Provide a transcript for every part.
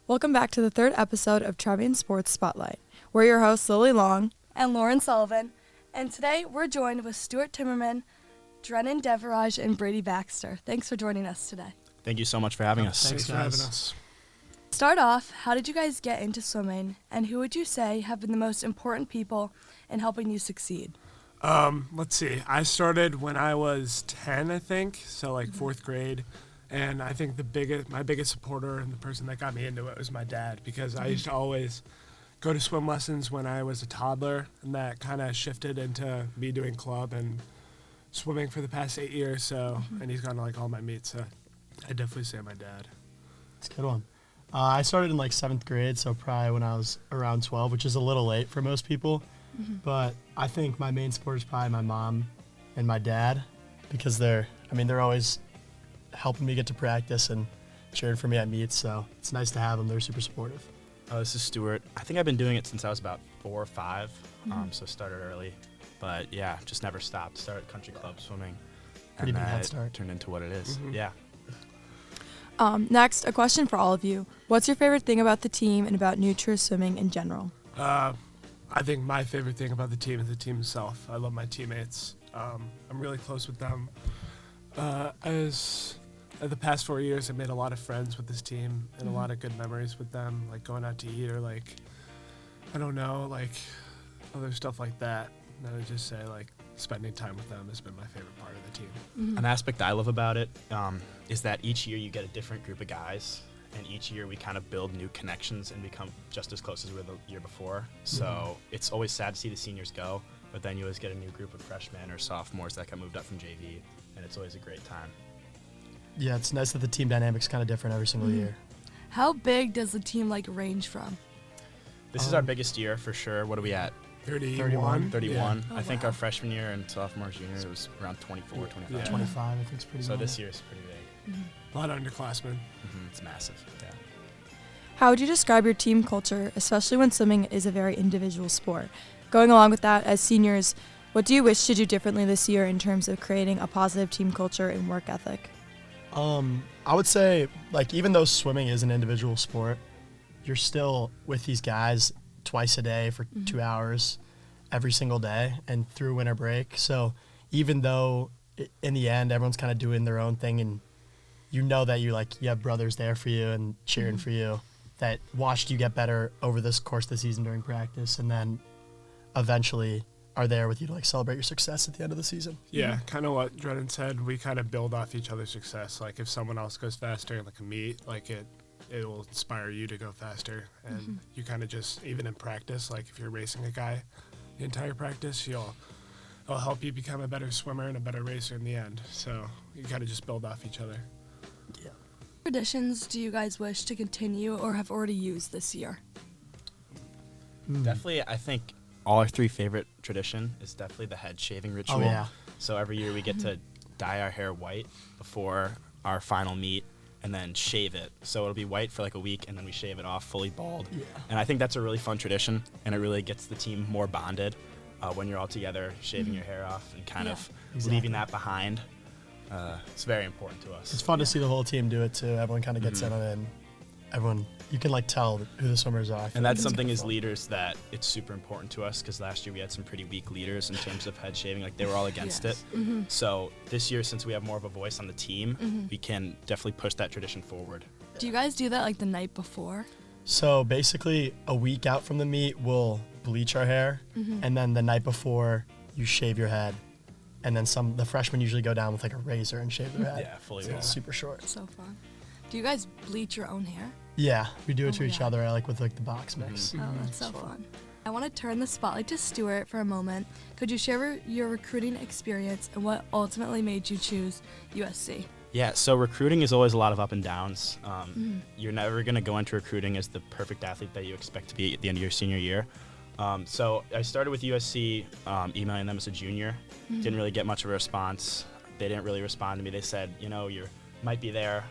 Welcome back to the third episode of Trevian Sports Spotlight. We're your hosts, Lily Long and Lauren Sullivan, and today we're joined with Stuart Timmerman, Drennan Deverage, and Brady Baxter. Thanks for joining us today. Thank you so much for having us. Thanks for having us. Start off, how did you guys get into swimming, and who would you say have been the most important people in helping you succeed? Let's see. I started when I was 10, I think, so like fourth grade. And I think my biggest supporter and the person that got me into it was my dad, because I used to always go to swim lessons when I was a toddler, and that kind of shifted into me doing club and swimming for the past 8 years. So, and he's gone to like all my meets. So I'd definitely say my dad. That's a good one. I started in like 7th grade, so probably when I was around 12, which is a little late for most people. But I think my main support is probably my mom and my dad, because they're always helping me get to practice and cheering for me at meets, so it's nice to have them. They're super supportive. This is Stuart. I think I've been doing it since I was about 4 or 5, so started early. But yeah, just never stopped. Started country club swimming. Pretty and big head it start. Turned into what it is. Yeah. Next, a question for all of you. What's your favorite thing about the team and about New Trier swimming in general? I think my favorite thing about the team is the team itself. I love my teammates. I'm really close with them. The past 4 years, I've made a lot of friends with this team and a lot of good memories with them, like going out to eat or like, I don't know, like other stuff like that. And I would just say like spending time with them has been my favorite part of the team. An aspect I love about it is that each year you get a different group of guys, and each year we kind of build new connections and become just as close as we were the year before. So it's always sad to see the seniors go, but then you always get a new group of freshmen or sophomores that got moved up from JV, and it's always a great time. Yeah, it's nice that the team dynamic's kind of different every single year. How big does the team range from? This is our biggest year for sure. What are we at? 31. 31. Yeah. I think our freshman year and sophomore junior it was around 24, 25. Yeah. 25, I think it's pretty So good. this year is pretty big. A lot of underclassmen. It's massive. Yeah. How would you describe your team culture, especially when swimming is a very individual sport? Going along with that, as seniors, what do you wish to do differently this year in terms of creating a positive team culture and work ethic? I would say, like, even though swimming is an individual sport, you're still with these guys twice a day for 2 hours every single day and through winter break. So even though in the end everyone's kind of doing their own thing, and you know that you have brothers there for you and cheering for you, that watched you get better over this course of the season during practice, and then eventually are there with you to celebrate your success at the end of the season. Yeah, kind of what Drennan said. We kind of build off each other's success. Like if someone else goes faster in a meet, it will inspire you to go faster. And you kind of just, even in practice, like if you're racing a guy the entire practice, it'll help you become a better swimmer and a better racer in the end. So you kind of just build off each other. Yeah. What traditions do you guys wish to continue or have already used this year? Definitely, I think our 3 favorite tradition is definitely the head shaving ritual. Oh, yeah. So every year we get to dye our hair white before our final meet and then shave it. So it'll be white for a week, and then we shave it off fully bald. Yeah. And I think that's a really fun tradition, and it really gets the team more bonded when you're all together shaving your hair off and kind of leaving that behind. It's very important to us. It's fun to see the whole team do it too. Everyone kind of gets in on it, and everyone, you can tell who the swimmers are. And that's something as leaders that it's super important to us, because last year we had some pretty weak leaders in terms of head shaving. They were all against it. So this year, since we have more of a voice on the team, we can definitely push that tradition forward. Do you guys do that the night before? So basically, a week out from the meet, we'll bleach our hair, and then the night before, you shave your head. And then the freshmen usually go down with a razor and shave their head. Yeah, fully So bald. it's super short. So fun. Do you guys bleach your own hair? Yeah, we do it to Oh, each yeah. other, with the box mix. Oh, that's so fun. I want to turn the spotlight to Stuart for a moment. Could you share your recruiting experience and what ultimately made you choose USC? Yeah, so recruiting is always a lot of up and downs. You're never going to go into recruiting as the perfect athlete that you expect to be at the end of your senior year. So I started with USC, emailing them as a junior. Didn't really get much of a response. They didn't really respond to me. They said, you might be there.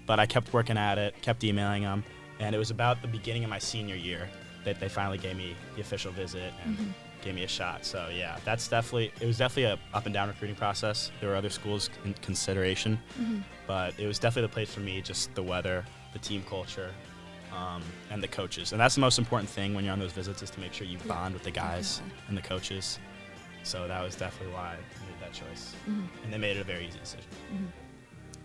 But I kept working at it, kept emailing them. And it was about the beginning of my senior year that they finally gave me the official visit and gave me a shot. So yeah, it was definitely a up and down recruiting process. There were other schools in consideration, but it was definitely the place for me, just the weather, the team culture, and the coaches. And that's the most important thing when you're on those visits, is to make sure you bond with the guys and the coaches. So that was definitely why I made that choice. And they made it a very easy decision.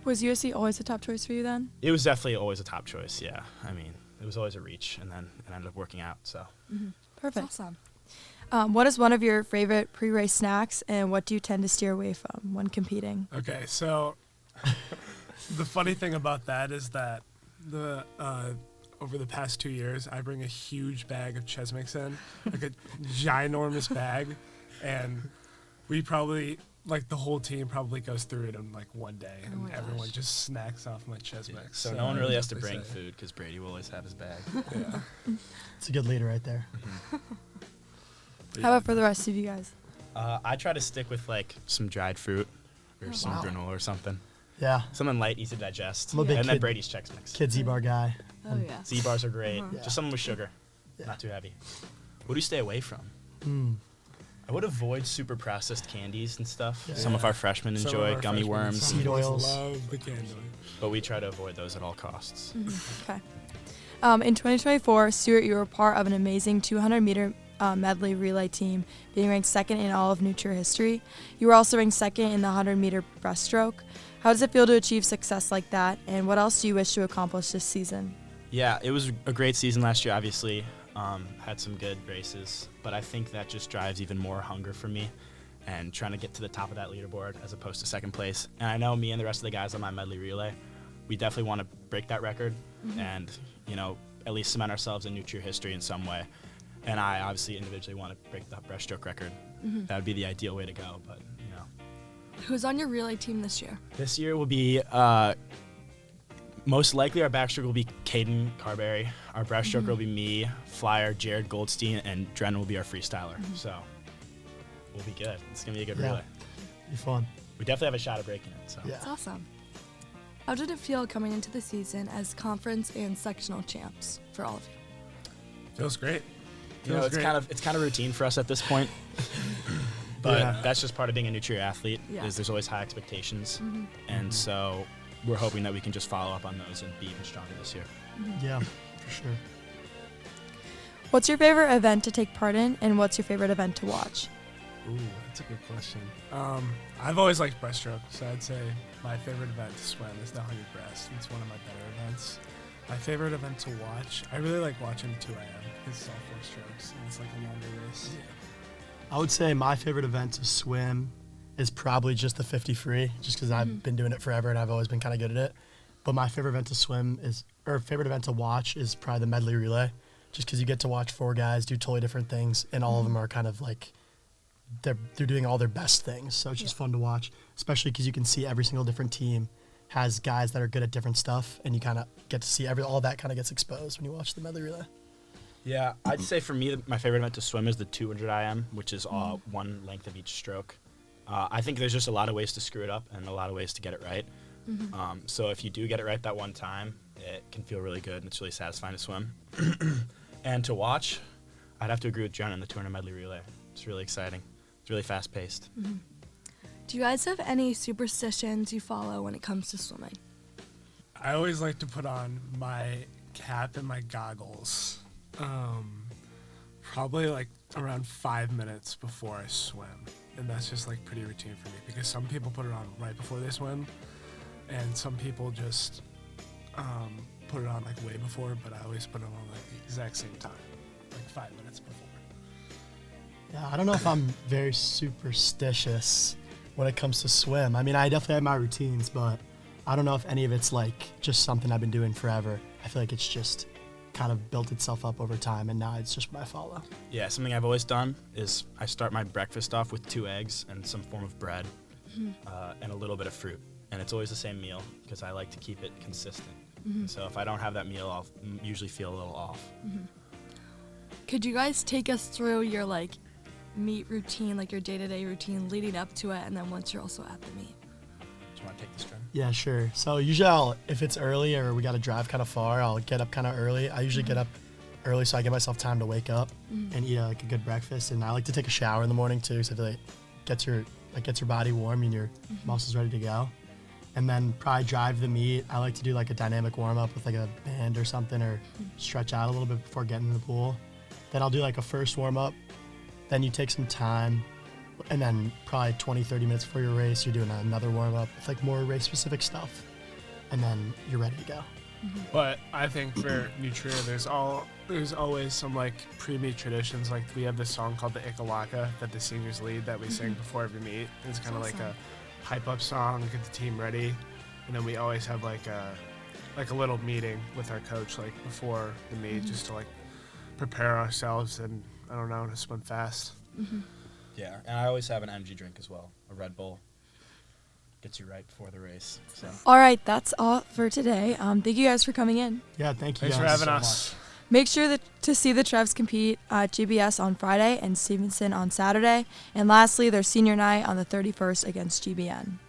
Was USC always a top choice for you then? It was definitely always a top choice, yeah. I mean, it was always a reach, and then it ended up working out, so. Perfect. That's awesome. What is one of your favorite pre-race snacks, and what do you tend to steer away from when competing? Okay, so the funny thing about that is that over the past 2 years, I bring a huge bag of Chesmix in, like a ginormous bag, and we probably, like, the whole team probably goes through it in like one day, and everyone just snacks off my Chesmix. So no one really has to bring food, because Brady will always have his bag. Yeah. It's a good leader right there. How about for the rest of you guys? I try to stick with like some dried fruit or some granola or something. Yeah. Something light, easy to digest. I'm a big and then Brady's Chex Mix. Kid Z-Bar guy. Oh, yeah. Z-bars are great. Yeah. Just something with sugar, not too heavy. What do you stay away from? Mm. I would avoid super processed candies and stuff. Yeah. Some of our freshmen Some of enjoy our gummy freshmen, worms, some Seed of us oils. love the candy. but we try to avoid those at all costs. Okay. In 2024, Stuart, you were part of an amazing 200-meter medley relay team, being ranked second in all of New Trier history. You were also ranked second in the 100-meter breaststroke. How does it feel to achieve success like that, and what else do you wish to accomplish this season? Yeah, it was a great season last year, obviously. Had some good races, but I think that just drives even more hunger for me and trying to get to the top of that leaderboard as opposed to second place. And I know me and the rest of the guys on my medley relay, we definitely want to break that record and, at least cement ourselves in New Trier history in some way. And I obviously individually want to break the breaststroke record. That would be the ideal way to go, but, Who's on your relay team this year? This year will be, most likely our backstroke will be Caden Carberry. Our breaststroke will be me, Flyer, Jared Goldstein, and Dren will be our freestyler. So we'll be good. It's going to be a good relay. Be fun. We definitely have a shot at breaking it. So. Yeah. That's awesome. How did it feel coming into the season as conference and sectional champs for all of you? Feels great. It's great. kind of routine for us at this point. But Yeah. that's just part of being a New Trier athlete, Yeah. is there's always high expectations. And so we're hoping that we can just follow up on those and be even stronger this year. Yeah, for sure. What's your favorite event to take part in, and what's your favorite event to watch? Ooh, that's a good question. I've always liked breaststroke, so I'd say my favorite event to swim is the 100 breast. It's one of my better events. My favorite event to watch, I really like watching 2 a.m. because it's all 4 strokes and it's like a longer race. I would say my favorite event to swim is probably just the 50 free, just because I've been doing it forever and I've always been kind of good at it. But my favorite event to swim favorite event to watch is probably the medley relay, just because you get to watch 4 guys do totally different things, and all of them are kind of like, they're doing all their best things. So it's just fun to watch, especially because you can see every single different team has guys that are good at different stuff, and you kind of get to see all that kind of gets exposed when you watch the medley relay. Yeah, I'd say for me, my favorite event to swim is the 200 IM, which is one length of each stroke. I think there's just a lot of ways to screw it up and a lot of ways to get it right. So if you do get it right that one time, it can feel really good and it's really satisfying to swim. And to watch, I'd have to agree with Jen on the 200 medley relay. It's really exciting. It's really fast-paced. Do you guys have any superstitions you follow when it comes to swimming? I always like to put on my cap and my goggles, probably like around 5 minutes before I swim. And that's just like pretty routine for me, because some people put it on right before they swim, and some people just put it on like way before, but I always put it on like the exact same time, like 5 minutes before. Yeah, I don't know if I'm very superstitious when it comes to swim. I mean, I definitely have my routines, but I don't know if any of it's like just something I've been doing forever. I feel like it's just kind of built itself up over time, and now it's just what I follow. Yeah, something I've always done is I start my breakfast off with 2 eggs and some form of bread and a little bit of fruit. And it's always the same meal because I like to keep it consistent. So if I don't have that meal, I'll usually feel a little off. Could you guys take us through your meet routine, like your day-to-day routine leading up to it, and then once you're also at the meet? Do you want to take this, Jen? Yeah, sure. So usually if it's early or we got to drive kind of far, I'll get up kind of early. I usually get up early so I give myself time to wake up and eat a good breakfast. And I like to take a shower in the morning too, so I feel like gets your body warm and your muscles ready to go. and then probably drive the meet. I like to do like a dynamic warm up with like a band or something, or stretch out a little bit before getting in the pool. Then I'll do like a first warm up. Then you take some time, and then probably 20, 30 minutes before your race, you're doing another warm up with like more race specific stuff, and then you're ready to go. But I think for New Trier, there's always some like pre-meet traditions. Like we have this song called the Ikalaka that the seniors lead that we sing before every meet. It's kind of like a hype up song, get the team ready, and then we always have like a little meeting with our coach like before the meet, just to like prepare ourselves and I don't know, to swim fast. Yeah, and I always have an energy drink as well, a Red Bull. Gets you right before the race. So. All right, that's all for today. Thank you guys for coming in. Yeah, thank you Thanks for guys having so us. much. Make sure to see the Trevs compete at GBS on Friday and Stevenson on Saturday. And lastly, their senior night on the 31st against GBN.